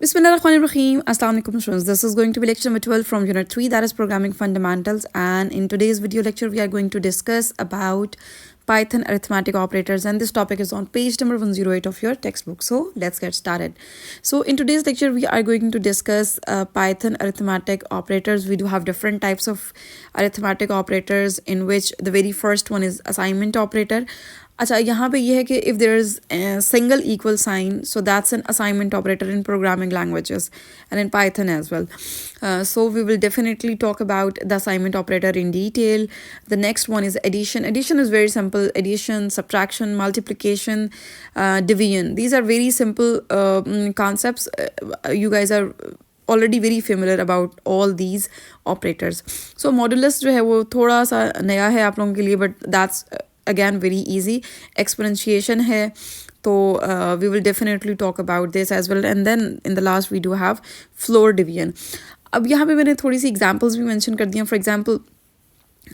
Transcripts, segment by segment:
Bismillahirrahmanirrahim. Assalamu alaikum students. This is going to be lecture number 12 from unit 3, that is programming fundamentals, and in today's video lecture we are going to discuss about Python arithmetic operators, and this topic is on page number 108 of your textbook. So let's get started. So in today's lecture we are going to discuss Python arithmetic operators. We do have different types of arithmetic operators, in which the very first one is assignment operator. अच्छा, यहाँ पे ये है कि if there is a single equal sign, so that's an assignment operator in programming languages and in Python as well. So we will definitely talk about the assignment operator in detail. The next one is addition. Addition is very simple. Addition, subtraction, multiplication, division. These are very simple concepts. You guys are already very familiar about all these operators. So modulus जो है वो थोड़ा सा नया है आप लोगों के लिए, but that's again very easy. Exponentiation है, तो we will definitely talk about this as well, and then in the last we do have floor division. अब यहाँ पे मैंने थोड़ी सी examples भी mention कर दिया. For example,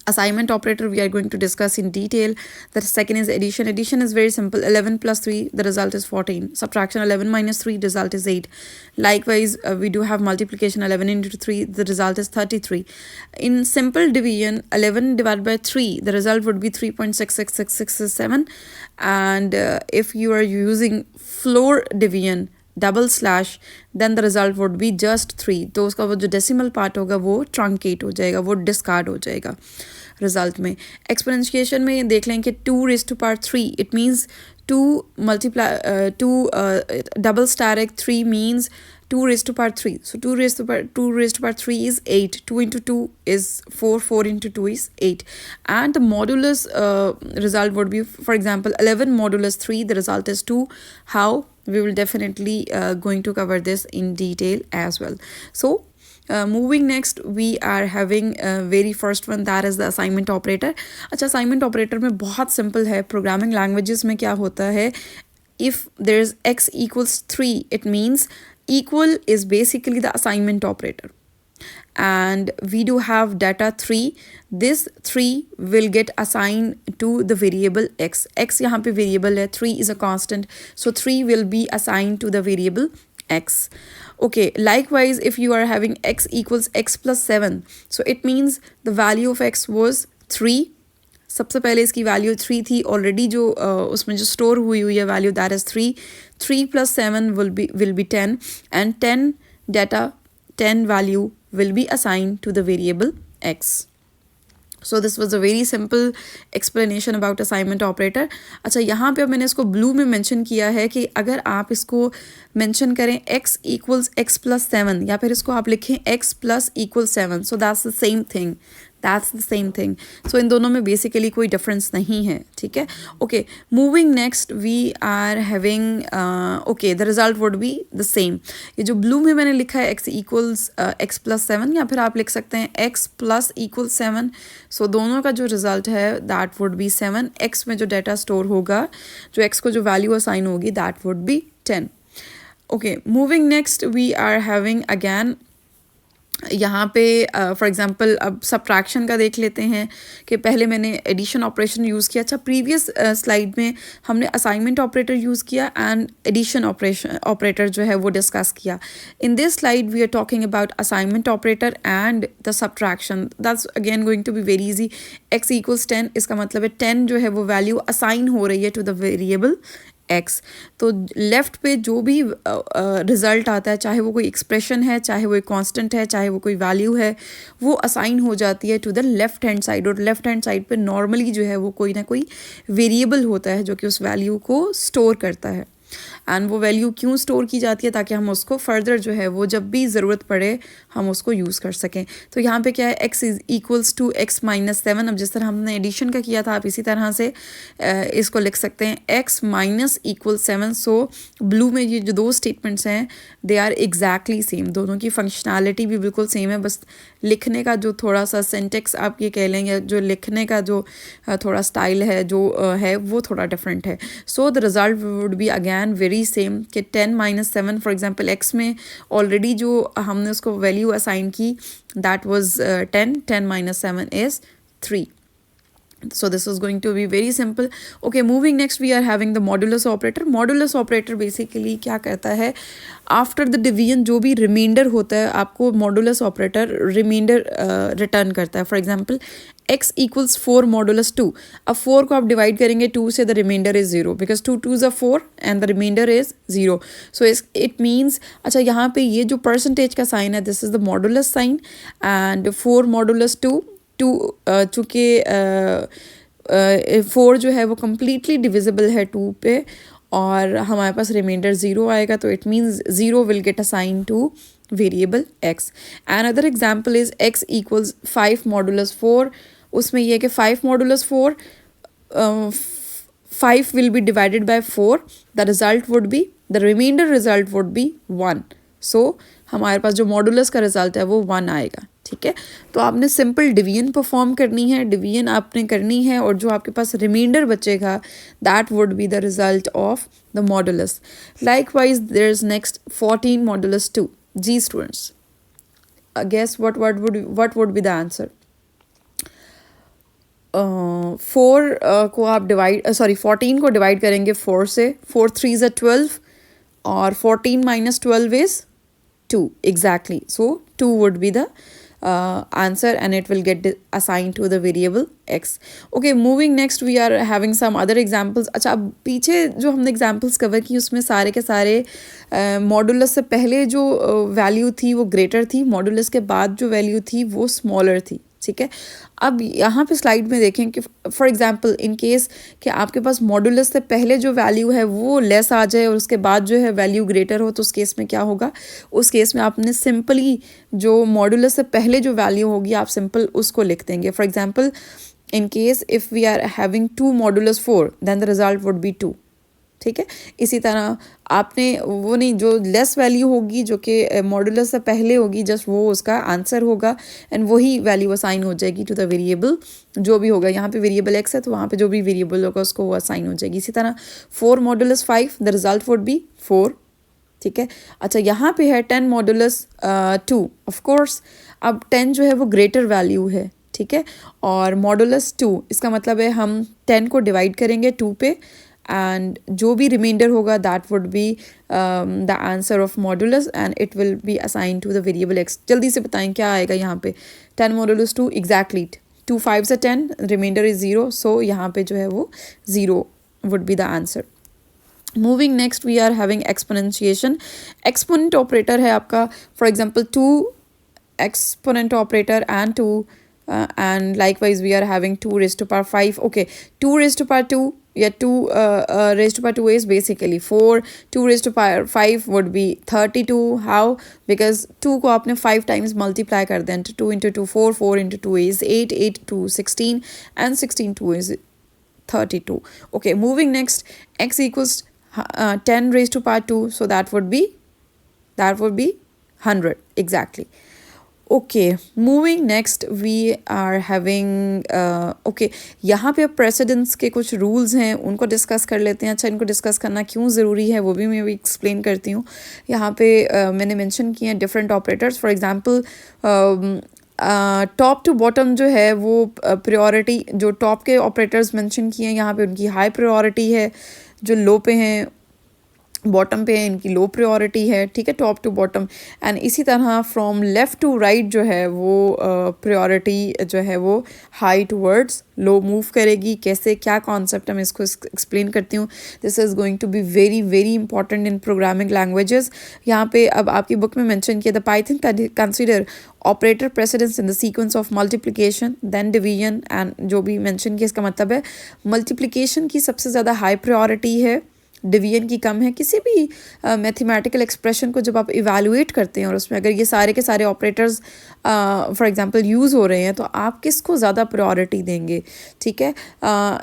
assignment operator we are going to discuss in detail. The second is addition. Addition is very simple. 11 plus 3, the result is 14. Subtraction, 11 minus 3, result is 8. Likewise, we do have multiplication. 11 into 3, the result is 33. In simple division, 11 divided by 3, the result would be 3.66667. And if you are using floor division, double slash, then the result would be just 3. तो उसका वो जो decimal part होगा वो truncate हो जाएगा, वो discard हो जाएगा रिजल्ट में. एक्सपोनेंशिएशन में देख लें कि 2 raise to power 3, it means 2 multiply 2 double asterisk 3 means 2 raised to power 3. So 2 raised to power 3 is 8. 2 into 2 is 4. 4 into 2 is 8. And the modulus result would be, for example, 11 modulus 3. The result is 2. How? We will definitely going to cover this in detail as well. So moving next, we are having very first one, that is the assignment operator. अच्छा, assignment operator में बहुत simple है. Programming languages में क्या होता है? If there is x equals 3, it means equal is basically the assignment operator, and we do have data 3. This 3 will get assigned to the variable x. X यहाँ पे variable है, 3 is a constant, so 3 will be assigned to the variable x. Okay, likewise, if you are having x equals x plus 7, so it means the value of x was 3. सबसे पहले इसकी value 3 थी already, जो उसमें जो store हुई है value, that is 3. 3 plus 7 will be 10, and 10 data 10 value will be assigned to the variable x. So this was a very simple explanation about assignment operator. अच्छा, यहाँ पे अब मैंने इसको ब्लू में मेंशन किया है कि अगर आप इसको मेंशन करें x equals x plus 7, या फिर इसको आप लिखें x plus equals 7, so that's the same thing. That's the same thing. So इन दोनों में basically कोई difference नहीं है, ठीक है. Okay, moving next, we are having okay, the result would be the same. ये जो blue में मैंने लिखा है x equals x plus 7, या फिर आप लिख सकते हैं x plus equals 7. So दोनों का जो result है that would be 7. x में जो data store होगा, जो x को जो value assign होगी, that would be 10. Okay, moving next, we are having again यहाँ पे फॉर एग्जांपल अब सब्ट्रैक्शन का देख लेते हैं कि पहले मैंने एडिशन ऑपरेशन यूज़ किया. अच्छा, प्रीवियस स्लाइड में हमने असाइनमेंट ऑपरेटर यूज़ किया एंड एडिशन ऑपरेटर जो है वो डिस्कस किया. In this slide we are talking about assignment operator and the subtraction. That's again going to be very easy. x equals 10, इसका मतलब है 10 जो है वो वैल्यू असाइन हो रही है टू द वेरिएबल x. तो लेफ़्ट पे जो भी रिज़ल्ट आता है, चाहे वो कोई एक्सप्रेशन है, चाहे वो कांस्टेंट है, चाहे वो कोई वैल्यू है, वो असाइन हो जाती है to the left hand side. और लेफ़्ट हैंड साइड पे नॉर्मली जो है वो कोई ना कोई वेरिएबल होता है जो कि उस वैल्यू को स्टोर करता है. एंड वो वैल्यू क्यों स्टोर की जाती है? ताकि हम उसको फर्दर जो है वो जब भी ज़रूरत पड़े हम उसको यूज़ कर सकें. तो यहाँ पे क्या है, x is equals to x minus 7. अब जिस तरह हमने एडिशन का किया था, आप इसी तरह से इसको लिख सकते हैं x माइनस इक्वल 7. सो ब्लू में ये जो दो स्टेटमेंट्स हैं, दे आर एग्जैक्टली सेम. दोनों की फंक्शनैलिटी भी बिल्कुल सेम है, बस लिखने का जो थोड़ा सा सिंटेक्स आप ये कह लेंगे, जो लिखने का जो थोड़ा स्टाइल है जो है वो थोड़ा डिफरेंट है. So the result would be again very same कि 10 माइनस 7, फॉर एग्जांपल x में ऑलरेडी जो हमने उसको वैल्यू असाइन की, that was 10. 10 minus 7 is 3. So this is going to be very simple. Okay, moving next, we are having the modulus operator. Modulus operator basically क्या करता है, after the division जो भी रिमाइंडर होता है आपको मॉडुलस ऑपरेटर रिमाइंडर रिटर्न करता है. For example x equals 4 modulus 2. अब 4 को आप डिवाइड करेंगे 2 से, द रिमाइंडर इज 0 बिकॉज 2 2 ज़ 4 and the remainder is 0. So it means, अच्छा यहाँ पे ये जो परसेंटेज का साइन है, this is the modulus sign, and 4 modulus 2 चूँकि 4 जो है वो कम्प्लीटली डिविजिबल है 2 पे, और हमारे पास रिमाइंडर 0 आएगा, तो it means 0 will get assign two variable x. Another example is x equals 5 modulus 4. उसमें यह है कि 5 modulus 4, 5 will be divided by 4, the result would be, the remainder result would be 1. So हमारे पास जो मॉडुलस का result है वो 1 आएगा. ठीक है, तो आपने सिंपल डिवीजन परफॉर्म करनी है, डिवीजन आपने करनी है, और जो आपके पास रिमाइंडर बचेगा that would be the result of the modulus. Likewise there is next 14 modulus 2. जी students, guess what would be the answer. 4 को आप डिवाइड 14 को डिवाइड करेंगे 4 से. 4 3 ज़ 12, और 14 minus 12 is 2. Exactly. So 2 would be the answer, and it will get assigned to the variable x. Okay, moving next, we are having some other examples. अच्छा, अब पीछे जो हमने examples cover की उसमें सारे के सारे मॉडुलस से पहले जो वैल्यू थी वो ग्रेटर थी, मॉडुलस के बाद जो वैल्यू थी वो स्मॉलर थी. ठीक है, अब यहाँ पे स्लाइड में देखें कि फॉर एग्जांपल इन केस कि आपके पास मॉडुलस से पहले जो वैल्यू है वो लेस आ जाए और उसके बाद जो है वैल्यू ग्रेटर हो, तो उस केस में क्या होगा, उस केस में आपने सिंपली जो मॉडुलस से पहले जो वैल्यू होगी आप सिंपल उसको लिख देंगे. For example in case if we are having 2 modulus 4, then the result would be 2. ठीक है, इसी तरह आपने वो नहीं, जो लेस वैल्यू होगी जो कि मॉडुलस से पहले होगी, जस्ट वो उसका आंसर होगा, एंड वही वैल्यू असाइन हो जाएगी टू द वेरिएबल जो भी होगा. यहाँ पे वेरिएबल x है तो वहाँ पे जो भी वेरिएबल होगा उसको वो असाइन हो जाएगी. इसी तरह 4 modulus 5, the result would B 4. ठीक है, अच्छा यहाँ पे है 10 मॉडुलस 2. ऑफ कोर्स अब 10 जो है वो ग्रेटर वैल्यू है. ठीक है, और मॉडुलस 2 इसका मतलब है हम 10 को डिवाइड करेंगे 2 पे, एंड जो भी रिमाइंडर होगा that would be the answer of modulus, and it will be assign to the variable x. जल्दी से बताएं क्या आएगा यहाँ पे. 10 मॉडुलस 2, एग्जैक्टली 2 5 से 10, रिमाइंडर इज 0, सो यहाँ पे जो है वो 0 would be the answer. Moving next, we are having exponentiation. Exponent operator है आपका, for example 2 exponent operator and 2, and likewise we are having 2 raised to power 5. Okay, 2 raised to power 2, yeah, 2 raised to power 2 is basically 4. 2 raised to power 5 would be 32. How? Because 2 को आपने 5 times multiply कर दें, 2 into 2 4, 4 into 2 is 8, 8 to 16, and 16 2 is 32. Okay, moving next, x equals 10 raised to power 2, so that would be 100. Exactly. Okay, moving next, we are having okay, यहाँ पे अब precedence के कुछ rules हैं उनको डिस्कस कर लेते हैं. अच्छा, इनको डिस्कस करना क्यों ज़रूरी है वो भी मैं एक्सप्लेन करती हूँ. यहाँ पे मैंने मेंशन किए हैं different operators. For example top to bottom जो है वो प्रायोरिटी, जो टॉप के ऑपरेटर्स मेंशन किए हैं यहाँ पे उनकी हाई प्रायोरिटी है, जो लो पे हैं बॉटम पे है इनकी लो प्रायोरिटी है. ठीक है, टॉप टू बॉटम. एंड इसी तरह फ्रॉम लेफ़्ट टू राइट जो है वो प्रायोरिटी जो है वो हाई टूवर्ड्स लो मूव करेगी. कैसे, क्या कॉन्सेप्ट है मैं इसको एक्सप्लेन करती हूँ. This is going to be very very important in programming languages. यहाँ पे अब आपकी बुक में मेंशन किया, the Python consider operator precedence in the sequence of multiplication then division, and जो भी मेंशन किया इसका मतलब है मल्टीप्लिकेशन की सबसे ज़्यादा हाई प्रायोरिटी है, डिवीजन की कम है. किसी भी मैथमेटिकल एक्सप्रेशन को जब आप इवैल्यूएट करते हैं और उसमें अगर ये सारे के सारे ऑपरेटर्स फॉर एग्जांपल यूज़ हो रहे हैं तो आप किसको ज़्यादा प्रायोरिटी देंगे. ठीक है,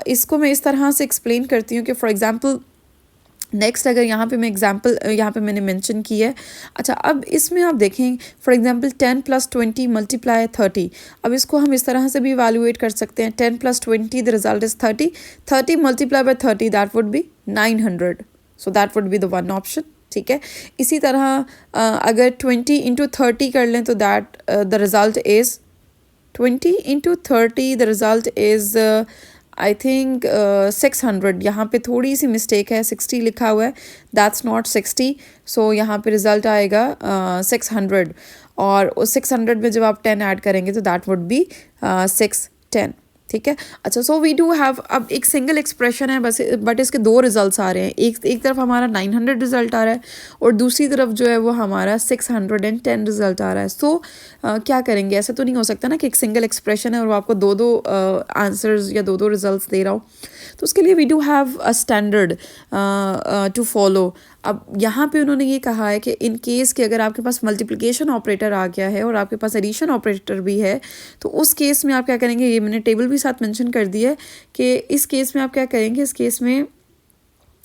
इसको मैं इस तरह से एक्सप्लेन करती हूँ कि फॉर एग्जांपल नेक्स्ट अगर यहाँ पे मैं एग्जांपल यहाँ पे मैंने मेंशन की है. अच्छा, अब इसमें आप देखें फॉर एग्जांपल 10 + 20 मल्टीप्लाई 30. अब इसको हम इस तरह से भी इवैल्यूएट कर सकते हैं. 10 + 20 the result is 30. 30 multiply by 30 that would B 900. So that would be the one option. ठीक है, इसी तरह अगर 20 × 30 कर लें तो that the result is 20 into 30 the result is I think 600. यहाँ पे थोड़ी सी मिस्टेक है, 60 लिखा हुआ है, दैट्स नॉट 60. सो यहाँ पे रिजल्ट आएगा 600 और उस 600 में जब आप 10 ऐड करेंगे तो दैट वुड बी 610. ठीक है. अच्छा, सो वी डू हैव, अब एक सिंगल एक्सप्रेशन है बस, बट इसके दो रिजल्ट्स आ रहे हैं. एक तरफ हमारा 900 रिजल्ट आ रहा है और दूसरी तरफ जो है वो हमारा 610 रिजल्ट आ रहा है. सो क्या करेंगे? ऐसा तो नहीं हो सकता ना कि एक सिंगल एक्सप्रेशन है और वो आपको दो आंसर्स या दो रिजल्ट्स दे रहा हो. तो उसके लिए we do have a standard to follow. अब यहाँ पे उन्होंने ये कहा है कि इन केस कि अगर आपके पास मल्टीप्लिकेशन ऑपरेटर आ गया है और आपके पास एडिशन ऑपरेटर भी है, तो उस केस में आप क्या करेंगे, ये मैंने टेबल भी साथ मेंशन कर दिया है कि इस केस में आप क्या करेंगे. इस केस में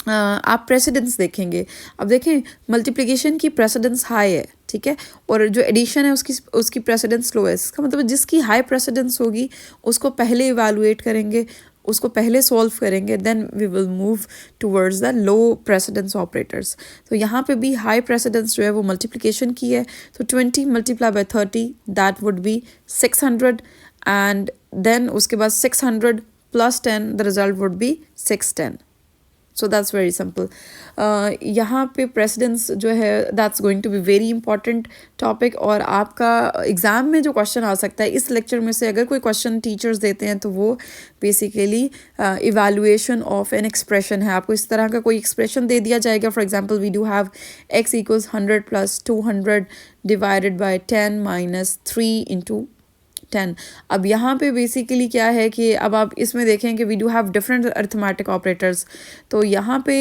आप प्रेसिडेंस देखेंगे. अब देखें, मल्टीप्लिकेशन की प्रेसिडेंस हाई है, ठीक है, और जो एडिशन है उसकी प्रेसिडेंस लो है. इसका मतलब जिसकी हाई प्रेसिडेंस होगी उसको पहले इवैल्यूएट करेंगे, उसको पहले सॉल्व करेंगे, then we will move towards the low precedence operators. तो यहाँ पे भी हाई प्रेसिडेंस जो है वो मल्टीप्लिकेशन की है. तो 20 multiply by 30 that would be 600 and then उसके बाद 600 plus 10 the result would be 610. So that's very simple. यहाँ पे प्रेसिडेंस जो है that's going to be very important topic. और आपका एग्ज़ाम में जो क्वेश्चन आ सकता है इस लेक्चर में से, अगर कोई क्वेश्चन टीचर्स देते हैं तो वो basically evaluation of an expression है. आपको इस तरह का कोई एक्सप्रेशन दे दिया जाएगा. For example we do have x equals 100 plus 200 divided by 10 minus 3 into 10. अब यहाँ पे बेसिकली क्या है कि अब आप इसमें देखें कि we do have different arithmetic operators. तो यहाँ पे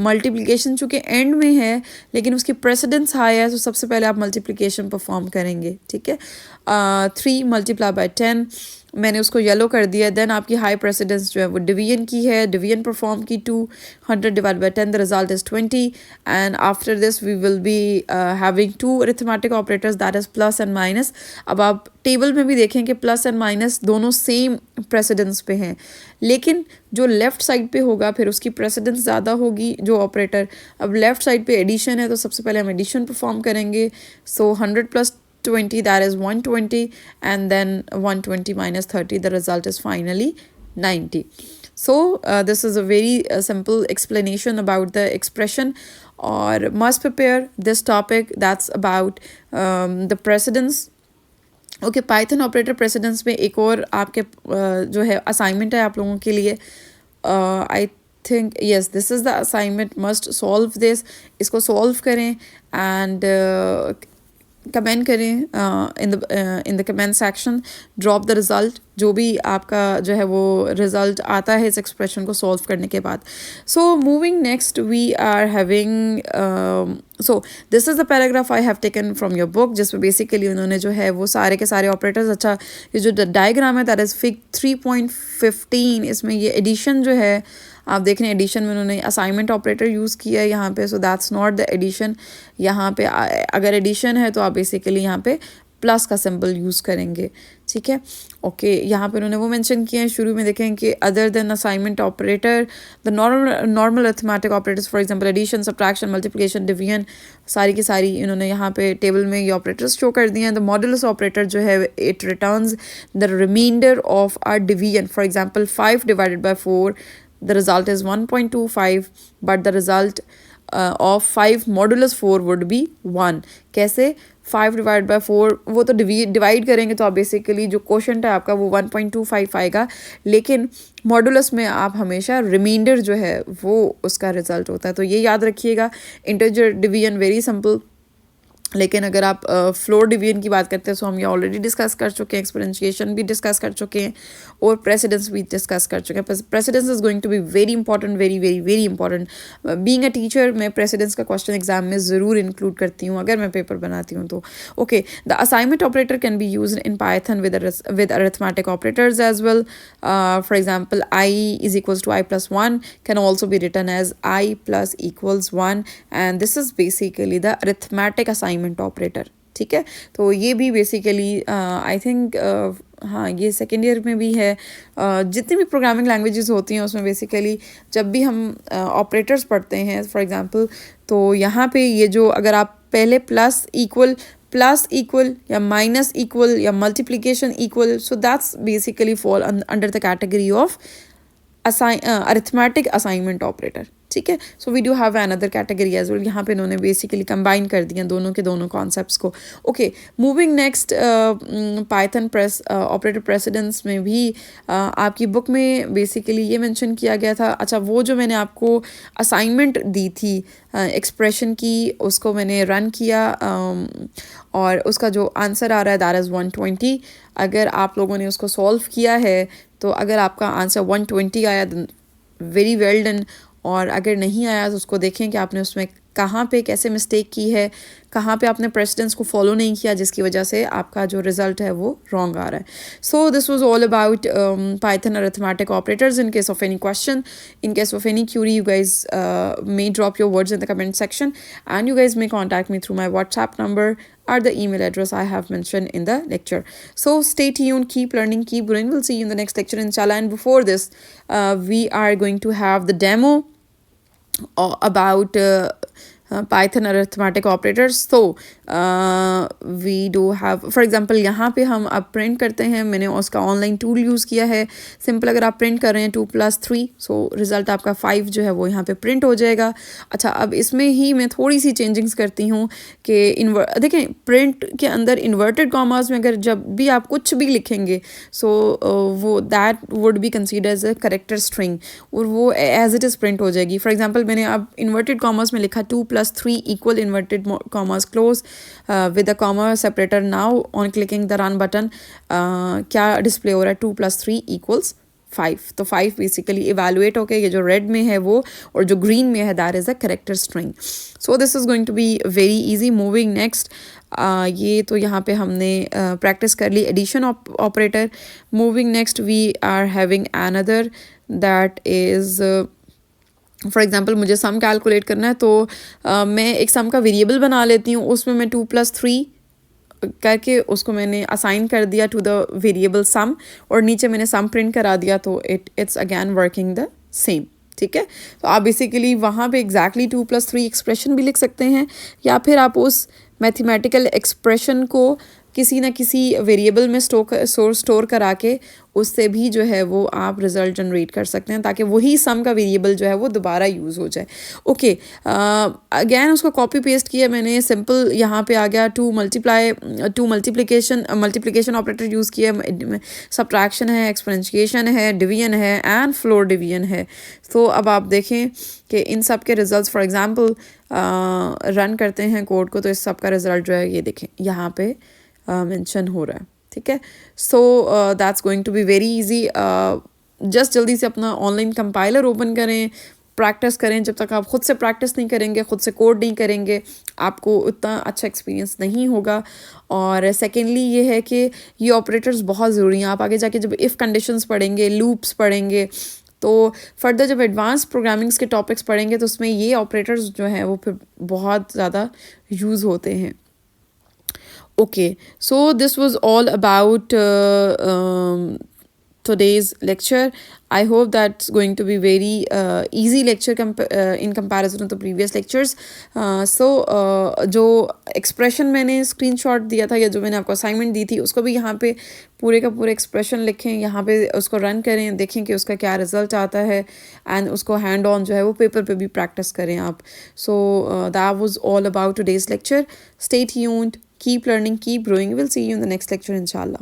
मल्टीप्लिकेशन चूँकि एंड में है लेकिन उसकी प्रेसिडेंस हाई है, तो सबसे पहले आप मल्टीप्लिकेशन परफॉर्म करेंगे. ठीक है. 3 मल्टीप्लाई बाय 10 मैंने उसको येलो कर दिया. देन आपकी हाई प्रेसिडेंस जो है वो डिवीजन की है, डिवीजन परफॉर्म की. 200 divide by 10 the result is 20 and after this we will be having two arithmetic operators that is plus and minus. अब आप टेबल में भी देखें कि प्लस एंड माइनस दोनों सेम प्रेसिडेंस पे हैं, लेकिन जो लेफ़्ट साइड पे होगा फिर उसकी प्रेसिडेंस ज़्यादा होगी जो ऑपरेटर. अब लेफ़्ट साइड पे एडिशन है तो सबसे पहले हम एडिशन परफॉर्म करेंगे. सो 100 plus 20 that is 120 and then 120 minus 30 the result is finally 90. So this is a very simple explanation about the expression or must prepare this topic that's about the precedence. Okay, Python operator precedence में एक और आपके जो है assignment है आप लोगों के लिए. I think yes this is the assignment, must solve this. इसको सॉल्व करें एंड कमेंट करें in the comment section. Drop the result, जो भी आपका जो है वो रिज़ल्ट आता है इस एक्सप्रेशन को सॉल्व करने के बाद. So moving next we are having, so this is the paragraph I have taken from your book, जिसमें बेसिकली उन्होंने जो है वो सारे के सारे ऑपरेटर्स. अच्छा, ये जो डायग्राम है दैट इज़ फिग 3.15, इसमें ये एडिशन जो है आप देख रहे हैं, एडिशन में उन्होंने असाइनमेंट ऑपरेटर यूज़ किया है यहाँ पे. So that's not the addition. यहाँ पे अगर एडिशन है तो आप बेसिकली यहाँ पे प्लस का सिंबल यूज़ करेंगे. ठीक है. ओके, यहाँ पे उन्होंने वो मेंशन किए हैं शुरू में, देखें कि other than assignment operator the normal arithmetic operators for example addition, subtraction, multiplication, division, सारी की सारी इन्होंने यहाँ पे टेबल में ये ऑपरेटर्स शो कर दिए हैं. द मॉडुलस ऑपरेटर जो है it returns the remainder of a division. For example 5 divided by 4 the result is 1.25 but the result of 5 modulus 4 would be 1. कैसे? 5 डिवाइड बाय 4 वो तो डिवाइड करेंगे तो आप बेसिकली जो क्वोशंट है आपका वो 1.25 आएगा, लेकिन मॉडुलस में आप हमेशा रिमाइंडर जो है वो उसका रिजल्ट होता है. तो ये याद रखिएगा. इंटीजर डिवीजन वेरी सिंपल, लेकिन अगर आप फ्लोर डिवीजन की बात करते हैं तो हम ये ऑलरेडी डिस्कस कर चुके हैं, एक्सपोनेंशिएशन भी डिस्कस कर चुके हैं और प्रेसिडेंस भी डिस्कस कर चुके हैं. Precedence is going to be very important, very very very important. Being a teacher मैं प्रेसिडेंस का क्वेश्चन एग्जाम में ज़रूर इंक्लूड करती हूँ अगर मैं पेपर बनाती हूँ तो. Okay, the assignment operator can be use in Python with arithmetic operators as well. For example i is equals to i plus 1 can also be written as i plus equals 1 and this is basically the arithmetic assignment operator. ठीक है. तो ये भी basically I think हाँ ये second year में भी है. जितनी भी प्रोग्रामिंग लैंग्वेजेस होती हैं उसमें बेसिकली जब भी हम ऑपरेटर्स पढ़ते हैं फॉर एग्जांपल, तो यहाँ पे ये जो अगर आप पहले प्लस इक्वल plus equal या minus equal या multiplication equal, so that's basically fall under the category of arithmetic assignment operator. ठीक है, so we do have another category as well. यहाँ पे इन्होंने बेसिकली कंबाइन कर दिया दोनों के दोनों कॉन्सेप्ट्स को. Okay, moving next, Python operator precedence में भी आपकी बुक में बेसिकली ये मेंशन किया गया था. अच्छा, वो जो मैंने आपको असाइनमेंट दी थी एक्सप्रेशन की, उसको मैंने रन किया और उसका जो आंसर आ रहा है दैट इज़ 120. अगर आप लोगों ने उसको सॉल्व किया है तो अगर आपका आंसर 120 आया वेरी वेल डन, और अगर नहीं आया तो उसको देखें कि आपने उसमें कहाँ पे कैसे मिस्टेक की है, कहाँ पे आपने प्रेसिडेंस को फॉलो नहीं किया जिसकी वजह से आपका जो रिजल्ट है वो रॉन्ग आ रहा है. So this was all about Python arithmetic operators. In case of any question, in case of any query, you guys may drop your words in the comment section, and you guys may contact me through my WhatsApp number or the email address I have mentioned in the lecture. So stay tuned, keep learning, keep growing. We'll see you in the next lecture inshallah. And before this, we are going to have the demo about Python arithmetic operators. So we do have, for example, यहाँ पे हम अब print करते हैं. मैंने उसका online tool use किया है. सिंपल अगर आप प्रिंट कर रहे हैं 2+3, सो रिज़ल्ट आपका 5 जो है वो यहाँ पे प्रिंट हो जाएगा. अच्छा, अब इसमें ही मैं थोड़ी सी चेंजिंग्स करती हूँ कि देखें, प्रिंट के अंदर इन्वर्टेड कॉमास में अगर जब भी आप कुछ भी लिखेंगे, सो वो that would be consider as a character string, और वो एज इट इज़ प्रिंट हो जाएगी. फॉर एग्जाम्पल, मैंने अब इन्वर्टेड कॉमास में लिखा 2+3 equal inverted commas close with a comma separator. Now on clicking the run button, क्या डिस्प्ले हो रहा है? 2+3 equals 5. तो 5 बेसिकली इवेलुएट होके ये जो रेड में है वो, और जो ग्रीन में है that is a character string. So this is going to be very easy. Moving next, ये तो यहाँ पे हमने प्रैक्टिस कर ली addition operator. Moving next, we are having another that is, for example, मुझे सम कैलकुलेट करना है तो मैं एक सम का वेरिएबल बना लेती हूँ. उसमें मैं 2+3 करके उसको मैंने असाइन कर दिया टू द वेरिएबल सम, और नीचे मैंने सम प्रिंट करा दिया, तो it's again working the same. ठीक है, तो आप बेसिकली वहाँ पे एग्जैक्टली 2+3 एक्सप्रेशन भी लिख सकते हैं, या फिर आप उस मैथमेटिकल एक्सप्रेशन को किसी न किसी वेरिएबल में स्टोर करा के उससे भी जो है वो आप रिज़ल्ट जनरेट कर सकते हैं, ताकि वही सम का वेरिएबल जो है वो दोबारा यूज़ हो जाए. ओके, अगैन उसको कॉपी पेस्ट किया मैंने. सिंपल यहाँ पे आ गया टू मल्टीप्लिकेशन ऑपरेटर यूज़ किया. सब्ट्रैक्शन है, एक्सपोनेंशिएशन है, डिवीजन है एंड फ्लोर डिवीजन है. तो अब आप देखें कि इन सब के रिजल्ट्स, फॉर एग्जांपल रन करते हैं कोड को, तो इस सब का रिजल्ट जो है ये देखें यहाँ पे मेंशन हो रहा है. ठीक है, so that's going to be very easy. Just जल्दी से अपना ऑनलाइन कंपाइलर ओपन करें, प्रैक्टिस करें. जब तक आप खुद से प्रैक्टिस नहीं करेंगे, खुद से कोड नहीं करेंगे, आपको उतना अच्छा एक्सपीरियंस नहीं होगा. और सेकेंडली ये है कि ये ऑपरेटर्स बहुत ज़रूरी हैं. आप आगे जाके जब इफ़ कंडीशंस पढ़ेंगे, लूप्स पढ़ेंगे, तो फर्दर जब एडवांस प्रोग्रामिंग्स के टॉपिक्स पढ़ेंगे तो उसमें ये ऑपरेटर्स जो हैं वो फिर बहुत ज़्यादा यूज़ होते हैं. Okay, so this was all about today's lecture. I hope that's going to be very easy lecture in comparison to the previous lectures. जो एक्सप्रेशन मैंने स्क्रीनशॉट दिया था या जो मैंने आपको असाइनमेंट दी थी, उसको भी यहाँ पे पूरे का पूरे एक्सप्रेशन लिखें, यहाँ पे उसको रन करें, देखें कि उसका क्या रिजल्ट आता है, एंड उसको हैंड ऑन जो है वो पेपर पे भी प्रैक्टिस करें आप. So that was all about today's lecture. Stay tuned, keep learning, keep growing. We'll see you in the next lecture inshallah.